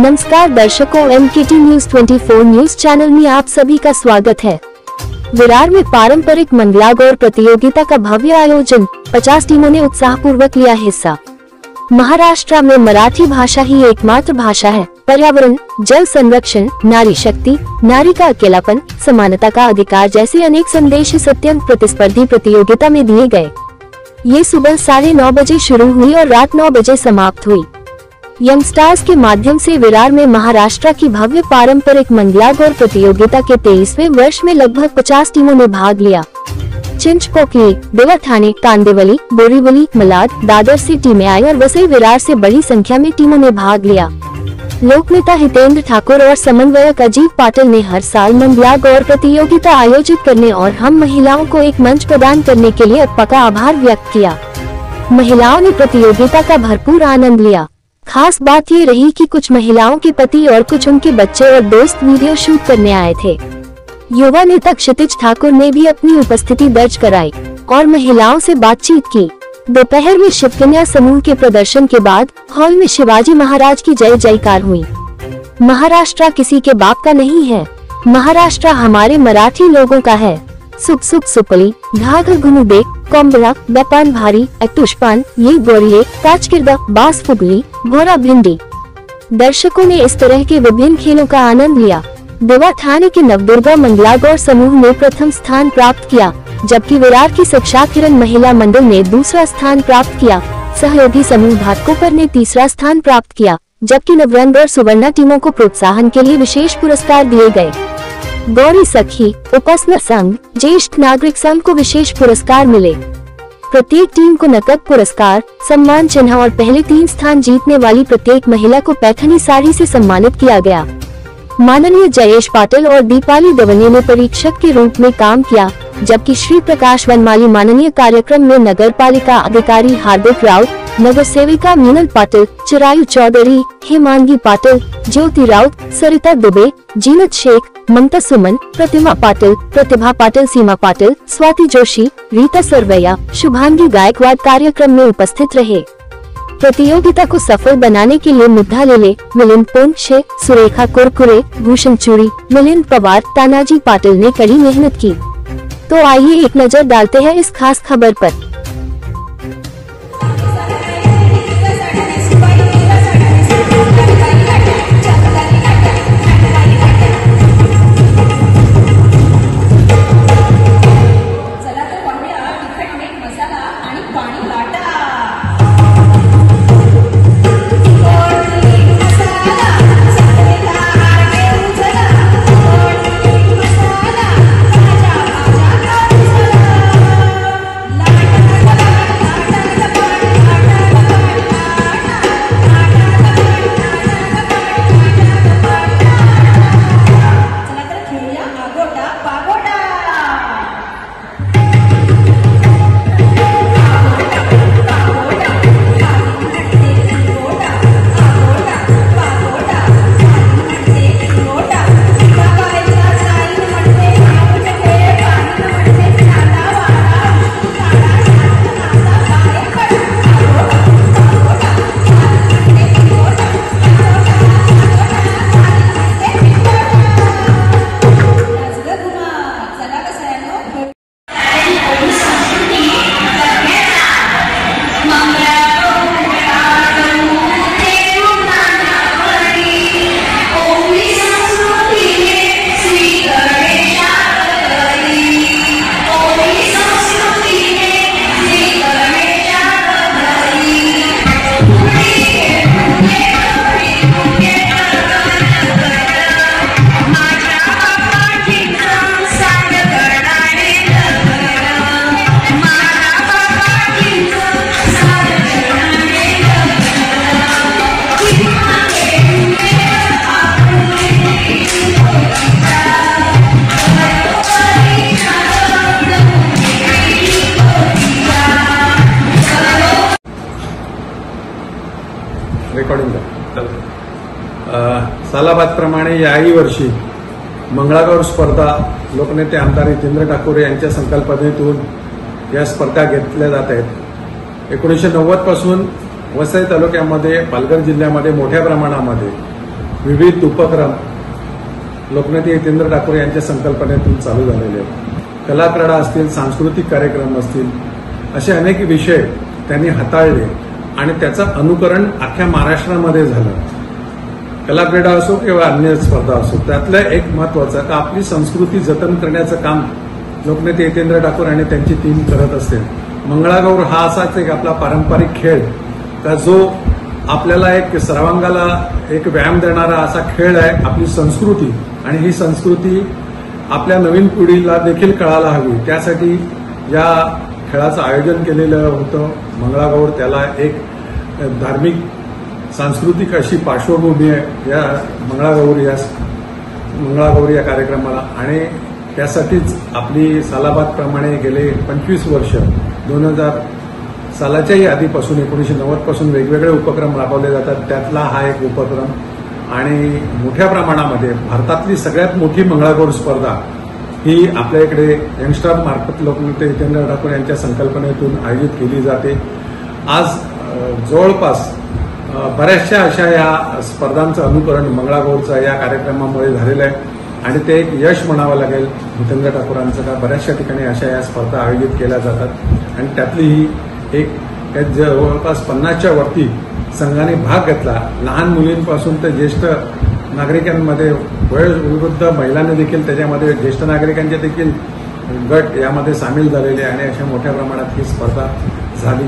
नमस्कार दर्शकों, MKT news 24 news channel में आप सभी का स्वागत है। विरार में पारंपरिक मंगला गौर प्रतियोगिता का भव्य आयोजन, 50 टीमों ने उत्साहपूर्वक लिया हिस्सा। महाराष्ट्र में मराठी भाषा ही एकमात्र भाषा है। पर्यावरण, जल संरक्षण, नारी शक्ति, नारी का अकेलापन, समानता का अधिकार जैसे अनेक संदेश इस अत्यंत प्रतिस्पर्धी प्रतियोगिता में दिए गए। ये सुबह 9:30 बजे शुरू हुई और रात 9 बजे समाप्त हुई। यंगस्टर्स के माध्यम से विरार में महाराष्ट्र की भव्य पारंपरिक मंगला गौर प्रतियोगिता के 23वें वर्ष में लगभग 50 टीमों ने भाग लिया। चिंचपोकली, देवा ठाणे, कांदिवली, बोरीवली, मलाड, दादर से टीमें आई और वसई विरार से बड़ी संख्या में टीमों ने भाग लिया। लोकनेता हितेंद्र ठाकुर और समन्वयक अजीत पाटिल ने हर साल मंगला गौर प्रतियोगिता आयोजित करने और हम महिलाओं को एक मंच प्रदान करने के लिए अप्पा का आभार व्यक्त किया। महिलाओं ने प्रतियोगिता का भरपूर आनंद लिया। खास बात ये रही कि कुछ महिलाओं के पति और कुछ उनके बच्चे और दोस्त वीडियो शूट करने आए थे। युवा नेता क्षितिज ठाकुर ने भी अपनी उपस्थिति दर्ज कराई और महिलाओं से बातचीत की। दोपहर में शिवकन्या समूह के प्रदर्शन के बाद हॉल में शिवाजी महाराज की जय जयकार हुई। महाराष्ट्र किसी के बाप का नहीं है, महाराष्ट्र हमारे मराठी लोगों का है। सुप सुप सुपली, घाघर घुनुबे, कोंबला, बेपान भारी, अतुष्पान, ये गोरिये, काचकिर्दा, बास फुगली, भोरा भिंडी। दर्शकों ने इस तरह के विभिन्न खेलों का आनंद लिया। देवा ठाणे के नवदुर्गा मंगला गौर समूह ने प्रथम स्थान प्राप्त किया, जबकि विरार की शिक्षा किरण महिला मंडल ने दूसरा स्थान प्राप्त किया। सहयोगी समूह भाटकोपर ने तीसरा स्थान प्राप्त किया, जबकि नवरंग और सुवर्णा टीमों को प्रोत्साहन के लिए विशेष पुरस्कार दिए गए। गौरी सखी, उपासना संघ, ज्येष्ठ नागरिक संघ को विशेष पुरस्कार मिले। प्रत्येक टीम को नकद पुरस्कार, सम्मान चिन्ह और पहले 3 स्थान जीतने वाली प्रत्येक महिला को पैठनी साड़ी से सम्मानित किया गया। माननीय जयेश पाटिल और दीपाली दवने ने परीक्षक के रूप में काम किया, जबकि श्री प्रकाश वनमाली माननीय कार्यक्रम में नगर पालिका अधिकारी हार्दिक राउत, नगर सेविका मीनल पाटिल, चिरायु चौधरी, हेमांगी पाटिल, ज्योति राउत, सरिता दुबे, जीनत शेख, ममता सुमन, प्रतिभा पाटिल, सीमा पाटिल, स्वाति जोशी, रीता सरवैया, शुभांगी गायकवाड कार्यक्रम में उपस्थित रहे। प्रतियोगिता को सफल बनाने के लिए मुद्दा लेले, मिलिंद पोंक्षे, सुरेखा कुरकुरे, भूषण चूड़ी, मिलिंद पवार, तानाजी पाटिल ने कड़ी मेहनत की। तो आइए एक नजर डालते हैं इस खास खबर पर। सालाबादप्रमाणे याही वर्षी मंगळागौर स्पर्धा लोकनेते आमदार हितेंद्र ठाकूर यांच्या संकल्पनेतून या स्पर्धा घेतल्या जात आहेत। 1990 पासून वसई तालुक्यामध्ये, पालघर जिल्ह्यामध्ये मोठ्या प्रमाणामध्ये विविध उपक्रम लोकनेते हितेंद्र ठाकूर यांच्या संकल्पनेतून चालू झालेले आहेत. कलाक्रीडा असतील, सांस्कृतिक कार्यक्रम असतील, असे अनेक विषय त्यांनी हाताळले आणि त्याचं अनुकरण अख्ख्या महाराष्ट्रामध्ये झालं. कलाक्रीडा असो किंवा अन्य स्पर्धा असो, त्यातलं एक महत्वाचं का आपली संस्कृती जतन करण्याचं काम लोकनेते हितेंद्र ठाकूर आणि त्यांची टीम करत असते. मंगळागौर हा असाच एक आपला पारंपरिक खेळ का जो आपल्याला एक सर्वांगाला एक व्यायाम देणारा असा खेळ आहे. आपली संस्कृती आणि ही संस्कृती आपल्या नवीन पिढीला देखील कळायला हवी, त्यासाठी या खेळाचं आयोजन केलेलं होतं. मंगळागौर त्याला एक धार्मिक सांस्कृतिक अशी पार्श्वभूमी आहे या मंगळागौर या कार्यक्रमाला, आणि त्यासाठीच आपली सालाबादप्रमाणे गेले 25 वर्ष 2000 सालाच्याही आधीपासून 1990 पासून वेगवेगळे उपक्रम राबवले जातात. त्यातला हा एक उपक्रम, आणि मोठ्या प्रमाणामध्ये भारतातली सगळ्यात मोठी मंगळागौर स्पर्धा ही आपल्या इकडे यंगस्टर मार्फत लोकनेते हितेंद्र ठाकूर यांच्या संकल्पनेतून आयोजित केली जाते. आज जवळपास बऱ्याचशा अशा या स्पर्धांचं अनुकरण मंगळागौरचं या कार्यक्रमामुळे झालेलं आहे, आणि ते एक यश म्हणावं लागेल हितेंद्र ठाकूरांचं का बऱ्याचशा ठिकाणी अशा या स्पर्धा आयोजित केल्या जातात. आणि त्यातली ही एक जवळपास 50च्या वरती संघाने भाग घेतला. लहान मुलींपासून तर ज्येष्ठ नागरिकांमध्ये, वयोवृद्ध महिलांनी देखील त्याच्यामध्ये, ज्येष्ठ नागरिकांचे देखील गट यामध्ये सामील झालेले, आणि अशा मोठ्या प्रमाणात ही स्पर्धा झाली.